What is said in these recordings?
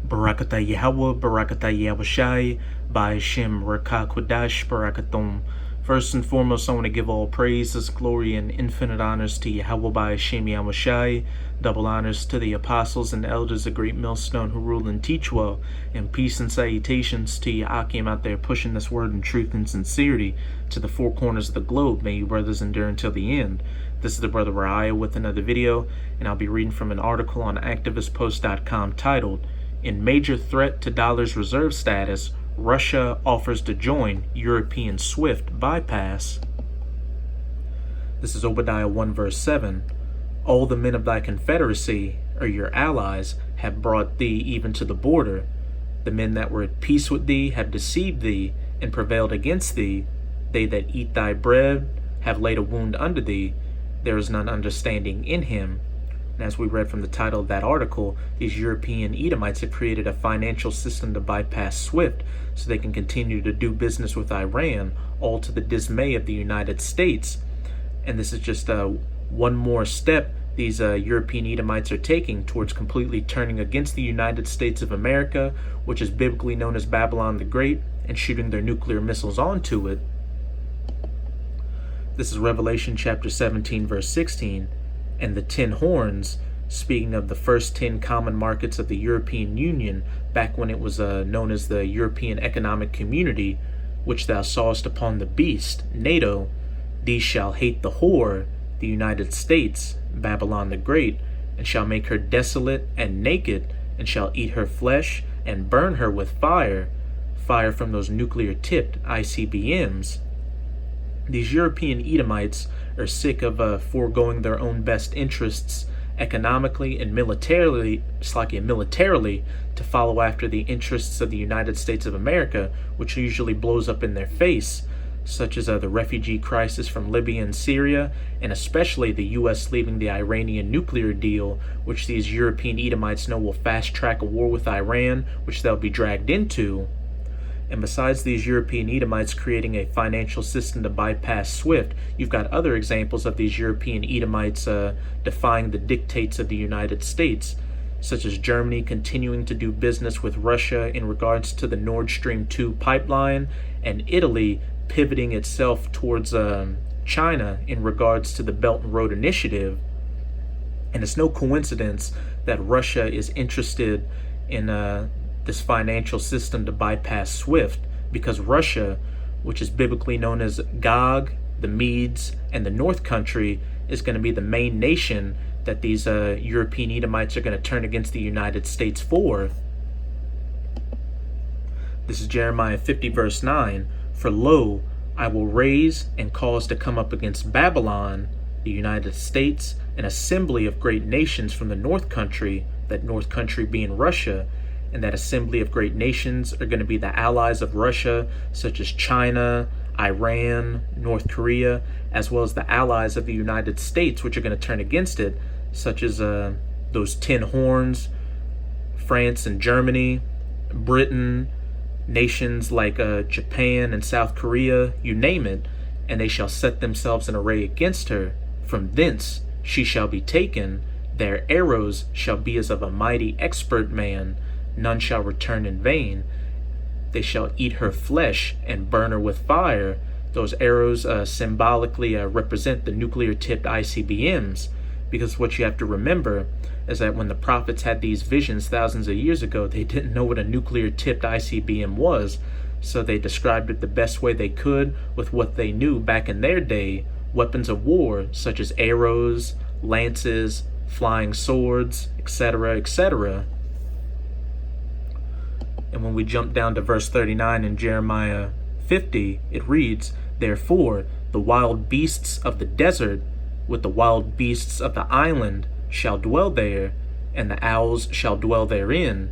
Barakatah Yahweh, Barakatah Yahushai, Ba'ashem Rakakwadash, Barakathum. First and foremost, I want to give all praises, glory, and infinite honors to Yahweh Ba'ashem Yahushai. Double honors to the apostles and elders of Great Millstone who rule and teach well, and peace and salutations to Yahakim out there pushing this word in truth and sincerity to the four corners of the globe. May you brothers endure until the end. This is the Brother Raya with another video, and I'll be reading from an article on activistpost.com titled, "In Major Threat to Dollar's Reserve Status, Russia Offers to Join European SWIFT Bypass." This is Obadiah 1 verse 7. "All the men of thy confederacy, or your allies, have brought thee even to the border. The men that were at peace with thee have deceived thee, and prevailed against thee. They that eat thy bread have laid a wound unto thee. There is none understanding in him." And as we read from the title of that article, these European Edomites have created a financial system to bypass SWIFT so they can continue to do business with Iran, all to the dismay of the United States. And this is just one more step these European Edomites are taking towards completely turning against the United States of America, which is biblically known as Babylon the Great, and shooting their nuclear missiles onto it. This is Revelation chapter 17 verse 16. "And the 10 horns," speaking of the first 10 common markets of the European Union, back when it was known as the European Economic Community, "which thou sawest upon the beast, NATO, these shall hate the whore, the United States, Babylon the Great, and shall make her desolate and naked, and shall eat her flesh, and burn her with fire from those nuclear-tipped ICBMs. These European Edomites are sick of foregoing their own best interests economically and militarily to follow after the interests of the United States of America, which usually blows up in their face, such as the refugee crisis from Libya and Syria, and especially the U.S. leaving the Iranian nuclear deal, which these European Edomites know will fast-track a war with Iran, which they'll be dragged into. And besides these European Edomites creating a financial system to bypass SWIFT, you've got other examples of these European Edomites defying the dictates of the United States, such as Germany continuing to do business with Russia in regards to the Nord Stream 2 pipeline, and Italy pivoting itself towards China in regards to the Belt and Road Initiative. And it's no coincidence that Russia is interested in this financial system to bypass SWIFT, because Russia, which is biblically known as Gog, the Medes, and the North Country, is going to be the main nation that these European Edomites are going to turn against the United States for. This is Jeremiah 50 verse 9. "For lo, I will raise and cause to come up against Babylon, the United States, an assembly of great nations from the North Country," that North Country being Russia, and that assembly of great nations are going to be the allies of Russia, such as China, Iran, North Korea, as well as the allies of the United States, which are going to turn against it, such as those 10 horns, France and Germany, Britain, nations like Japan and South Korea, you name it, and they shall set themselves in array against her. From thence she shall be taken. Their arrows shall be as of a mighty expert man. None shall return in vain. They shall eat her flesh and burn her with fire." Those arrows symbolically represent the nuclear-tipped ICBMs, because what you have to remember is that when the prophets had these visions thousands of years ago, they didn't know what a nuclear-tipped ICBM was, so they described it the best way they could with what they knew back in their day, weapons of war such as arrows, lances, flying swords, etc., etc. And when we jump down to verse 39 in Jeremiah 50, it reads, "Therefore the wild beasts of the desert with the wild beasts of the island shall dwell there, and the owls shall dwell therein.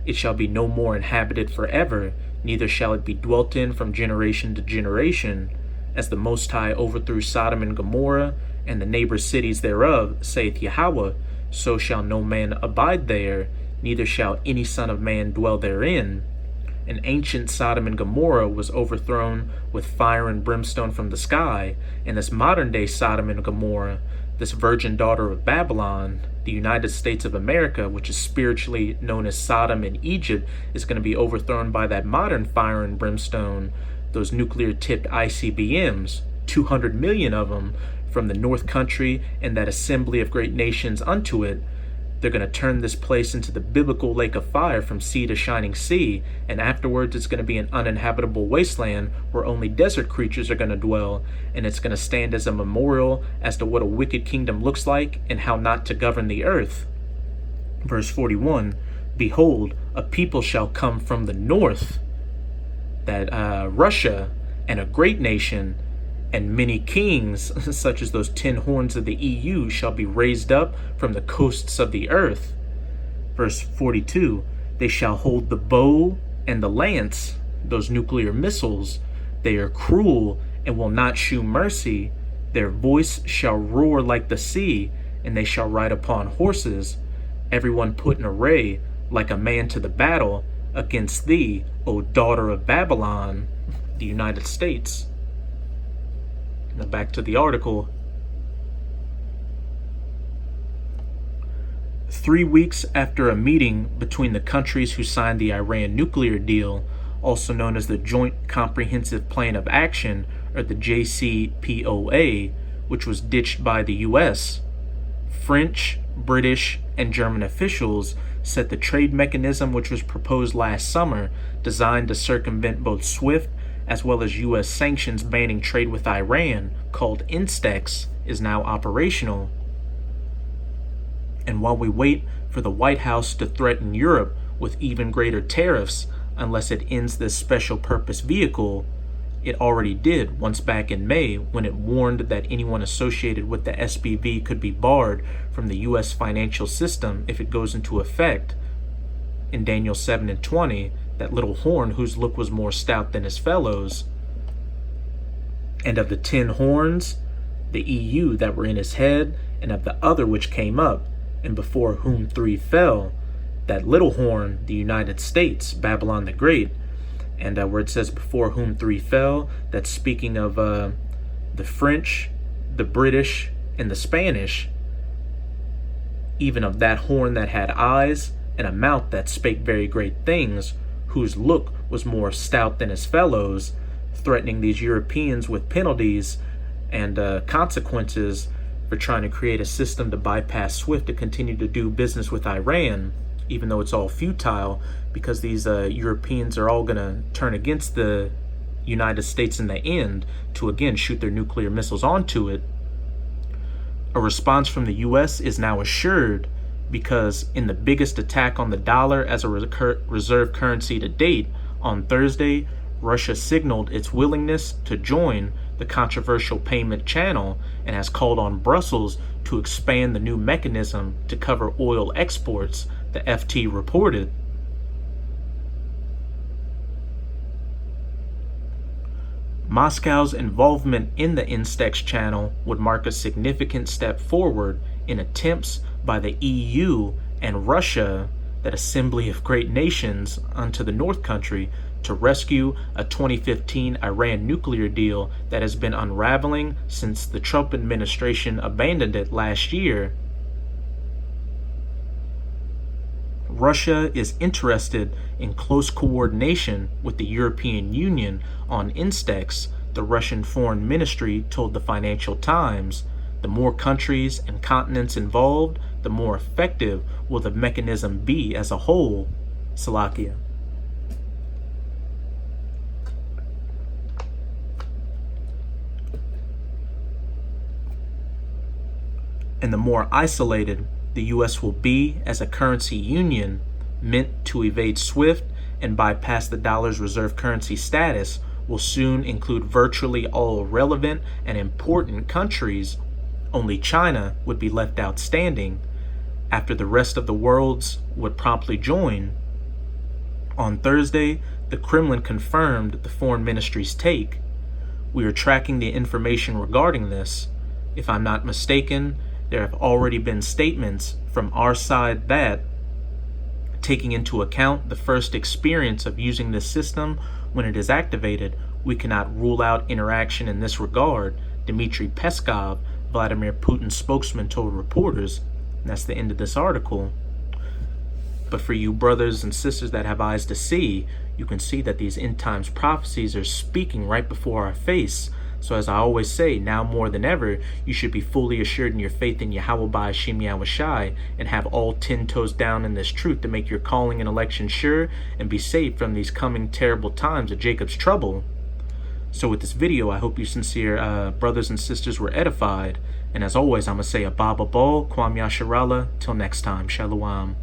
It shall be no more inhabited forever, neither shall it be dwelt in from generation to generation. As the Most High overthrew Sodom and Gomorrah, and the neighbor cities thereof, saith Yahweh, so shall no man abide there, neither shall any son of man dwell therein." An ancient Sodom and Gomorrah was overthrown with fire and brimstone from the sky, and this modern day Sodom and Gomorrah, this virgin daughter of Babylon, the United States of America, which is spiritually known as Sodom and Egypt, is going to be overthrown by that modern fire and brimstone, those nuclear-tipped ICBMs, 200 million of them, from the North Country and that assembly of great nations unto it. They're going to turn this place into the biblical lake of fire from sea to shining sea, and afterwards it's going to be an uninhabitable wasteland where only desert creatures are going to dwell, and it's going to stand as a memorial as to what a wicked kingdom looks like and how not to govern the earth. Verse 41, behold, a people shall come from the north, that Russia, and a great nation, and many kings, such as those 10 horns of the EU, shall be raised up from the coasts of the earth. Verse 42, they shall hold the bow and the lance, those nuclear missiles. They are cruel and will not shew mercy. Their voice shall roar like the sea, and they shall ride upon horses. Everyone put in array like a man to the battle against thee, O daughter of Babylon, the United States. Now back to the article. 3 weeks after a meeting between the countries who signed the Iran nuclear deal, also known as the Joint Comprehensive Plan of Action, or the JCPOA, which was ditched by the US, French, British, and German officials set the trade mechanism which was proposed last summer, designed to circumvent both SWIFT as well as U.S. sanctions banning trade with Iran, called INSTEX, is now operational. And while we wait for the White House to threaten Europe with even greater tariffs unless it ends this special purpose vehicle, it already did once back in May when it warned that anyone associated with the SPV could be barred from the U.S. financial system if it goes into effect. In Daniel 7:20, that little horn whose look was more stout than his fellows. And of the 10 horns, the EU that were in his head, and of the other which came up, and before whom 3 fell, that little horn, the United States, Babylon the Great. And where it says before whom 3 fell, that's speaking of the French, the British, and the Spanish. Even of that horn that had eyes, and a mouth that spake very great things, whose look was more stout than his fellows, threatening these Europeans with penalties and consequences for trying to create a system to bypass SWIFT to continue to do business with Iran, even though it's all futile because these Europeans are all going to turn against the United States in the end to again shoot their nuclear missiles onto it. A response from the US is now assured because in the biggest attack on the dollar as a reserve currency to date, on Thursday, Russia signaled its willingness to join the controversial payment channel and has called on Brussels to expand the new mechanism to cover oil exports, the FT reported. Moscow's involvement in the INSTEX channel would mark a significant step forward in attempts by the EU and Russia, that assembly of great nations, unto the North Country to rescue a 2015 Iran nuclear deal that has been unraveling since the Trump administration abandoned it last year. Russia is interested in close coordination with the European Union on INSTEX, the Russian Foreign Ministry told the Financial Times. The more countries and continents involved, the more effective will the mechanism be as a whole. Slovakia. And the more isolated the U.S. will be as a currency union meant to evade SWIFT and bypass the dollar's reserve currency status, will soon include virtually all relevant and important countries. Only China would be left outstanding, after the rest of the world's would promptly join. On Thursday, the Kremlin confirmed the Foreign Ministry's take. We are tracking the information regarding this. If I'm not mistaken, there have already been statements from our side that, taking into account the first experience of using this system when it is activated, we cannot rule out interaction in this regard, Dmitry Peskov, Vladimir Putin's spokesman told reporters. And that's the end of this article. But for you brothers and sisters that have eyes to see, you can see that these end times prophecies are speaking right before our face. So as I always say, now more than ever, you should be fully assured in your faith in Yahweh B'Hashem Yahushai and have all 10 toes down in this truth to make your calling and election sure and be saved from these coming terrible times of Jacob's trouble. So with this video, I hope you sincere brothers and sisters were edified. And as always, I'm going to say Abba Ball, Kwam Yasharallah. Till next time, Shalom.